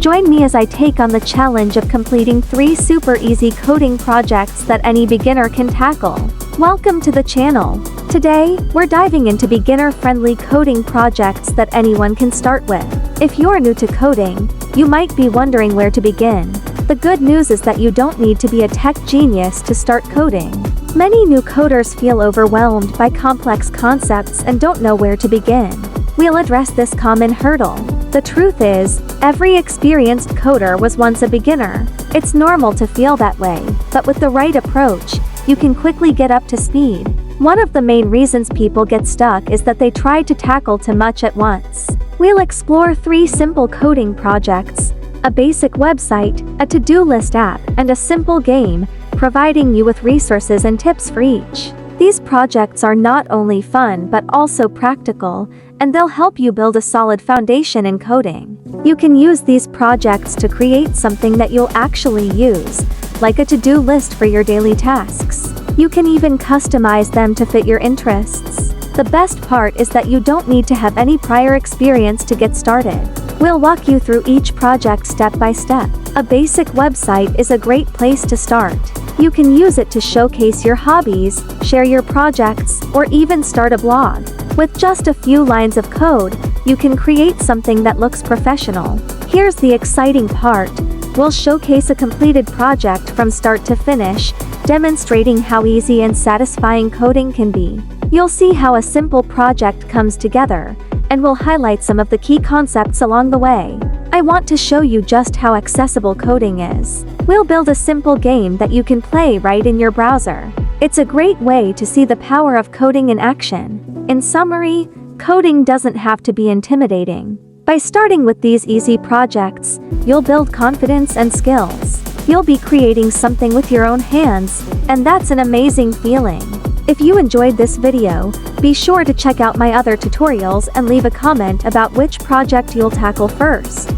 Join me as I take on the challenge of completing 3 super easy coding projects that any beginner can tackle. Welcome to the channel. Today, we're diving into beginner-friendly coding projects that anyone can start with. If you're new to coding, you might be wondering where to begin. The good news is that you don't need to be a tech genius to start coding. Many new coders feel overwhelmed by complex concepts and don't know where to begin. We'll address this common hurdle. The truth is, every experienced coder was once a beginner. It's normal to feel that way, but with the right approach, you can quickly get up to speed. One of the main reasons people get stuck is that they try to tackle too much at once. We'll explore 3 simple coding projects: a basic website, a to-do list app, and a simple game, providing you with resources and tips for each. These projects are not only fun but also practical, and they'll help you build a solid foundation in coding. You can use these projects to create something that you'll actually use, like a to-do list for your daily tasks. You can even customize them to fit your interests. The best part is that you don't need to have any prior experience to get started. We'll walk you through each project step by step. A basic website is a great place to start. You can use it to showcase your hobbies, share your projects, or even start a blog. With just a few lines of code, you can create something that looks professional. Here's the exciting part. We'll showcase a completed project from start to finish, demonstrating how easy and satisfying coding can be. You'll see how a simple project comes together, and we'll highlight some of the key concepts along the way. I want to show you just how accessible coding is. We'll build a simple game that you can play right in your browser. It's a great way to see the power of coding in action. In summary, coding doesn't have to be intimidating. By starting with these easy projects, you'll build confidence and skills. You'll be creating something with your own hands, and that's an amazing feeling. If you enjoyed this video, be sure to check out my other tutorials and leave a comment about which project you'll tackle first.